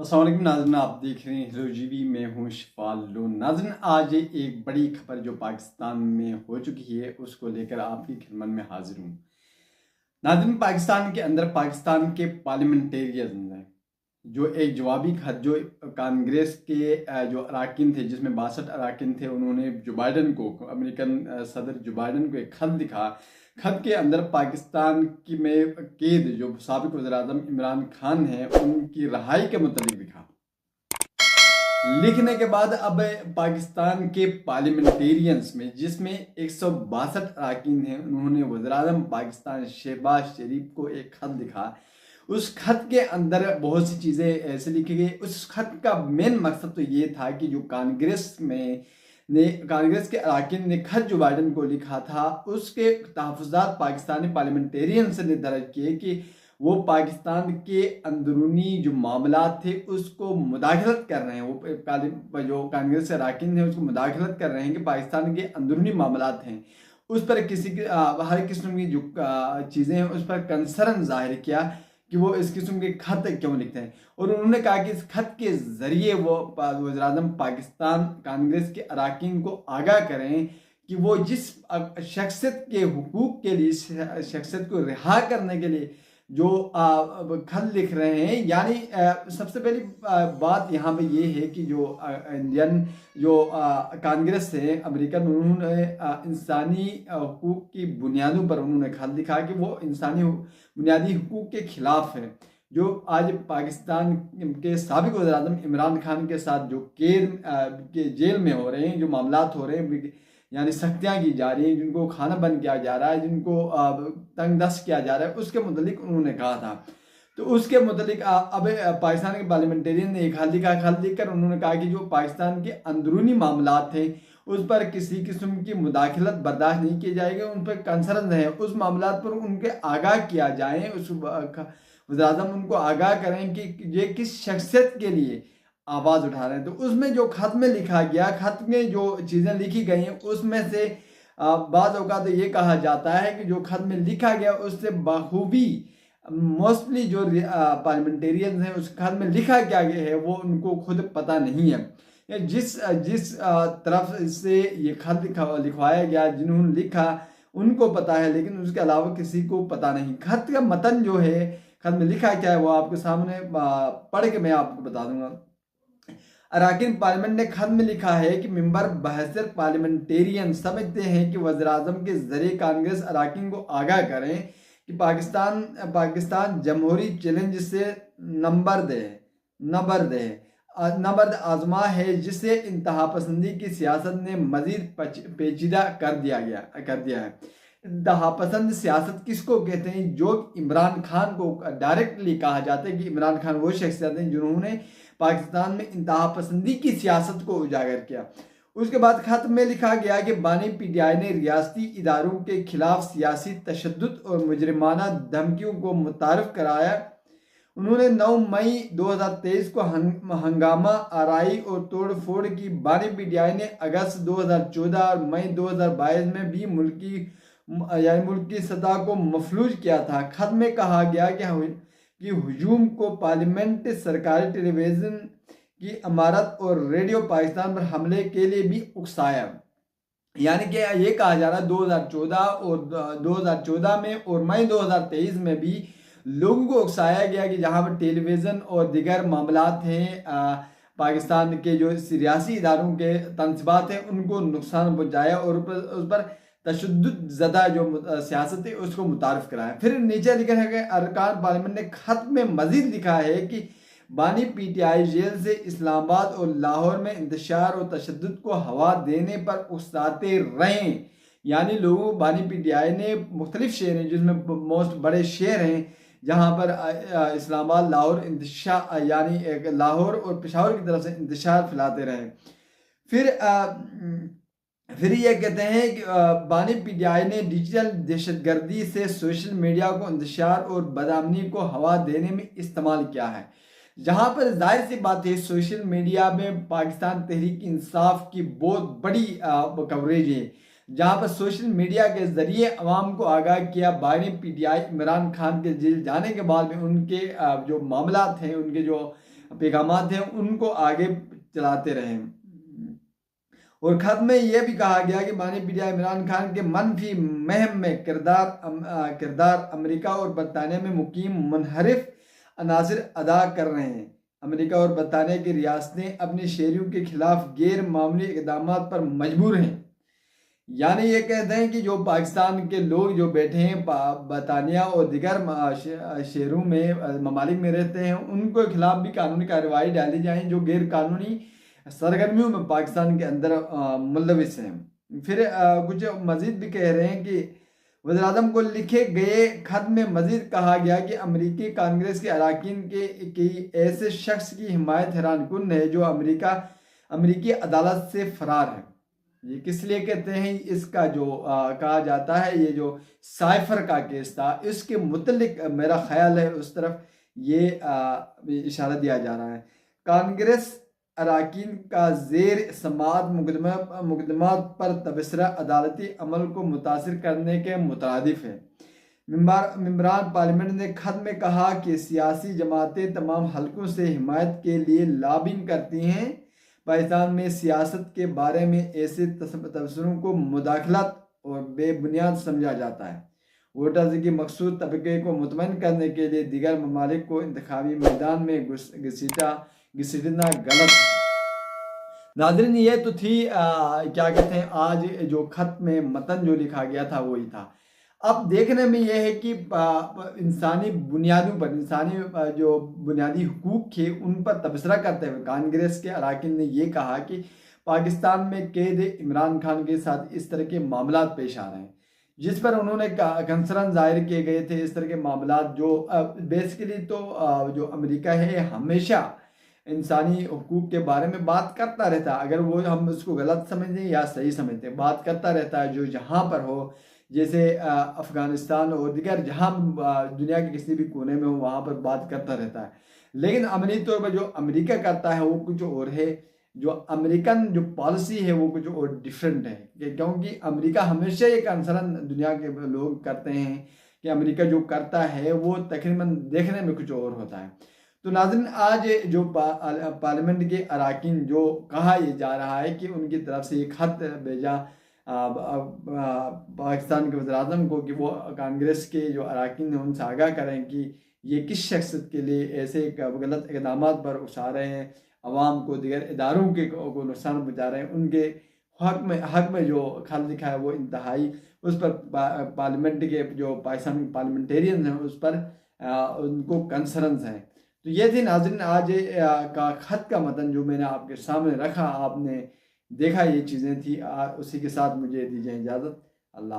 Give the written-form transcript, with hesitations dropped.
السلام علیکم ناظرین، آپ دیکھ رہے ہیں ہیرو جی وی میں ہوں شفالون۔ ناظرین، آج ایک بڑی خبر جو پاکستان میں ہو چکی ہے اس کو لے کر آپ کی خدمت میں حاضر ہوں۔ ناظرین، پاکستان کے اندر پاکستان کے پارلیمنٹیرینز ہیں جو ایک جوابی خط جو کانگریس کے جو اراکین تھے، جس میں 62 اراکین تھے، انہوں نے جو بائیڈن کو، امریکن صدر جو بائیڈن کو ایک خط لکھا۔ خط کے اندر پاکستان کی میں قید جو سابق وزیر اعظم عمران خان ہیں ان کی رہائی کے متعلق لکھا۔ لکھنے کے بعد اب پاکستان کے پارلیمنٹیرینز میں، جس میں 162 اراکین ہیں، انہوں نے وزیر اعظم پاکستان شہباز شریف کو ایک خط لکھا۔ اس خط کے اندر بہت سی چیزیں ایسے لکھی گئی۔ اس خط کا مین مقصد تو یہ تھا کہ جو کانگریس کے اراکین نے خط جو بائیڈن کو لکھا تھا، اس کے تحفظات پاکستانی پارلیمنٹیرینز نے درج کیے کہ وہ پاکستان کے اندرونی جو معاملات تھے اس کو مداخلت کر رہے ہیں۔ وہ جو کانگریس کے اراکین ہیں اس کو مداخلت کر رہے ہیں کہ پاکستان کے اندرونی معاملات ہیں اس پر ہر قسم کی جو چیزیں ہیں اس پر کنسرن ظاہر کیا کہ وہ اس قسم کے خط کیوں لکھتے ہیں، اور انہوں نے کہا کہ اس خط کے ذریعے وہ وزیر اعظم پاکستان کانگریس کے اراکین کو آگاہ کریں کہ وہ جس شخصیت کے حقوق کے لیے، شخصیت کو رہا کرنے کے لیے جو خط لکھ رہے ہیں، یعنی سب سے پہلی بات یہاں پہ یہ ہے کہ جو انڈین جو کانگریس ہے امریکن، انہوں نے انسانی حقوق کی بنیادوں پر انہوں نے خط لکھا کہ وہ انسانی بنیادی حقوق کے خلاف ہیں۔ جو آج پاکستان کے سابق وزیر اعظم عمران خان کے ساتھ جو کے جیل میں ہو رہے ہیں، جو معاملات ہو رہے ہیں، یعنی سختیاں کی جا رہی ہیں، جن کو کھانا بند کیا جا رہا ہے، جن کو تنگ دست کیا جا رہا ہے، اس کے متعلق انہوں نے کہا تھا۔ تو اس کے متعلق اب پاکستان کے پارلیمنٹیرین نے ایک خط لکھ کر انہوں نے کہا کہ جو پاکستان کے اندرونی معاملات ہیں اس پر کسی قسم کی مداخلت برداشت نہیں کی جائے گی، ان پر کنسرن ہے، اس معاملات پر ان کے آگاہ کیا جائیں، اس وزیر اعظم ان کو آگاہ کریں کہ یہ کس شخصیت کے لیے آواز اٹھا رہے ہیں۔ تو اس میں جو خط میں لکھا گیا، خط میں جو چیزیں لکھی گئی ہیں اس میں سے بعض اوقات یہ کہا جاتا ہے کہ جو خط میں لکھا گیا اس سے بخوبی موسٹلی جو پارلیمنٹیرینز ہیں اس خط میں لکھا کیا گیا ہے وہ ان کو خود پتہ نہیں ہے۔ جس طرف سے یہ خط لکھوایا گیا، جنہوں نے لکھا ان کو پتہ ہے، لیکن اس کے علاوہ کسی کو پتہ نہیں۔ خط کا متن جو ہے، خط میں لکھا کیا ہے، وہ آپ کے سامنے پڑھ کے میں آپ کو بتا دوں گا۔ اراکین پارلیمنٹ نے خط میں لکھا ہے کہ ممبر بحیثیت پارلیمنٹیرین سمجھتے ہیں کہ وزیر اعظم کے ذریعے کانگریس اراکین کو آگاہ کریں کہ پاکستان جمہوری چیلنج سے نبرد آزما ہے، جسے انتہا پسندی کی سیاست نے مزید پیچیدہ کر دیا ہے۔ انتہا پسند سیاست کس کو کہتے ہیں؟ جو عمران خان کو ڈائریکٹلی کہا جاتا ہے کہ عمران خان وہ شخصیت ہیں جنہوں نے پاکستان میں انتہا پسندی کی سیاست کو اجاگر کیا۔ اس کے بعد خط میں لکھا گیا کہ بانی پی ٹی آئی نے ریاستی اداروں کے خلاف سیاسی تشدد اور مجرمانہ دھمکیوں کو متعارف کرایا۔ انہوں نے 9 مئی 2023 کو ہنگامہ آرائی اور توڑ پھوڑ کی۔ بانی پی ٹی آئی نے اگست 2014 اور مئی 2022 میں بھی ملکی سطح کو مفلوج کیا تھا۔ خط میں کہا گیا کہ ہجوم کو پارلیمنٹ، سرکاری ٹیلی ویژن کی عمارت اور ریڈیو پاکستان پر حملے کے لیے بھی اکسایا۔ یعنی کہ یہ کہا جا رہا ہے 2014 میں اور مئی 2023 میں بھی لوگوں کو اکسایا گیا کہ جہاں پر ٹیلی ویژن اور دیگر معاملات ہیں، پاکستان کے جو ریاسی اداروں کے تنصیبات ہیں، ان کو نقصان پہنچایا اور اس پر تشدد زدہ جو سیاست ہے اس کو متعارف کرایا۔ پھر نیچے لکھا ہے کہ ارکان پارلیمنٹ نے خط میں مزید لکھا ہے کہ بانی پی ٹی آئی جیل سے اسلام آباد اور لاہور میں انتشار اور تشدد کو ہوا دینے پر اکساتے رہیں۔ یعنی لوگوں بانی پی ٹی آئی نے مختلف شہر ہیں، جس میں موسٹ بڑے شہر ہیں جہاں پر اسلام آباد، لاہور انتشار، یعنی لاہور اور پشاور کی طرف سے انتشار پھیلاتے رہے۔ پھر یہ کہتے ہیں کہ بانی پی ٹی آئی نے ڈیجیٹل دہشت گردی سے سوشل میڈیا کو انتشار اور بدامنی کو ہوا دینے میں استعمال کیا ہے۔ جہاں پر ظاہر سی بات ہے سوشل میڈیا میں پاکستان تحریک انصاف کی بہت بڑی کوریج ہے، جہاں پر سوشل میڈیا کے ذریعے عوام کو آگاہ کیا۔ بانی P T I Imran Khan کے جیل جانے کے بعد میں ان کے جو معاملات ہیں، ان کے جو پیغامات ہیں ان کو آگے چلاتے رہیں۔ اور خط میں یہ بھی کہا گیا کہ بانی P T I Imran Khan کے منفی مہم میں کردار امریکہ اور برطانیہ میں مقیم منحرف عناصر ادا کر رہے ہیں۔ امریکہ اور برطانیہ کی ریاستیں اپنے شہریوں کے خلاف غیر معمولی اقدامات پر مجبور ہیں۔ یعنی یہ کہتے ہیں کہ جو پاکستان کے لوگ جو بیٹھے ہیں برطانیہ اور دیگر شہروں میں ممالک میں رہتے ہیں، ان کے خلاف بھی قانونی کارروائی ڈالی جائیں جو غیر قانونی سرگرمیوں میں پاکستان کے اندر ملوث ہیں۔ پھر کچھ مزید بھی کہہ رہے ہیں کہ وزیراعظم کو لکھے گئے خط میں مزید کہا گیا کہ امریکی کانگریس کے اراکین کے ایسے شخص کی حمایت حیران کن ہے جو امریکی عدالت سے فرار ہے۔ یہ کس لیے کہتے ہیں؟ اس کا جو کہا جاتا ہے یہ جو سائفر کا کیس تھا اس کے متعلق میرا خیال ہے اس طرف یہ اشارہ دیا جا رہا ہے۔ کانگریس اراکین کا زیر سماعت مقدمات پر تبصرہ عدالتی عمل کو متاثر کرنے کے مترادف ہے۔ ممبران پارلیمنٹ نے خط میں کہا کہ سیاسی جماعتیں تمام حلقوں سے حمایت کے لیے لابنگ کرتی ہیں۔ پاکستان میں سیاست کے بارے میں ایسے تبصروں کو مداخلت اور بے بنیاد سمجھا جاتا ہے۔ ووٹرز کی مخصوص طبقے کو مطمئن کرنے کے لیے دیگر ممالک کو انتخابی میدان میں گھسیٹنا غلط ہے۔ ناظرین یہ تو تھی کیا کہتے ہیں آج جو خط میں متن جو لکھا گیا تھا وہی تھا۔ اب دیکھنے میں یہ ہے کہ انسانی بنیادوں پر انسانی جو بنیادی حقوق تھے ان پر تبصرہ کرتے ہوئے کانگریس کے اراکین نے یہ کہا کہ پاکستان میں قید عمران خان کے ساتھ اس طرح کے معاملات پیش آ رہے ہیں، جس پر انہوں نے کنسرن ظاہر کیے گئے تھے۔ اس طرح کے معاملات جو بیسیکلی تو جو امریکہ ہے ہمیشہ انسانی حقوق کے بارے میں بات کرتا رہتا ہے، اگر وہ ہم اس کو غلط سمجھیں یا صحیح سمجھتے ہیں بات کرتا رہتا ہے، جو جہاں پر ہو جیسے افغانستان اور دیگر جہاں دنیا کے کسی بھی کونے میں ہو وہاں پر بات کرتا رہتا ہے۔ لیکن عملی طور پر جو امریکہ کرتا ہے وہ کچھ اور ہے، جو امریکن جو پالیسی ہے وہ کچھ اور ڈیفرنٹ ہے، کیونکہ امریکہ ہمیشہ یہ کنسرن دنیا کے لوگ کرتے ہیں کہ امریکہ جو کرتا ہے وہ تقریباً دیکھنے میں کچھ اور ہوتا ہے۔ تو ناظرین آج جو پارلیمنٹ کے اراکین جو کہا یہ جا رہا ہے کہ ان کی طرف سے ایک خط بھیجا پاکستان کے وزیراعظم کو کہ وہ کانگریس کے جو اراکین ہیں ان سے آگاہ کریں کہ یہ کس شخصیت کے لیے ایسے غلط اقدامات پر اکسا رہے ہیں، عوام کو دیگر اداروں کو نقصان پہنچا رہے ہیں، ان کے حق میں جو خط لکھا ہے وہ انتہائی اس پر پارلیمنٹ کے جو پاکستان پارلیمنٹیرین ہیں اس پر ان کو کنسرنز ہیں۔ تو یہ تھی ناظرین آج کا خط کا متن جو میں نے آپ کے سامنے رکھا، آپ نے دیکھا یہ چیزیں تھی، اسی کے ساتھ مجھے دیجیے اجازت۔ اللہ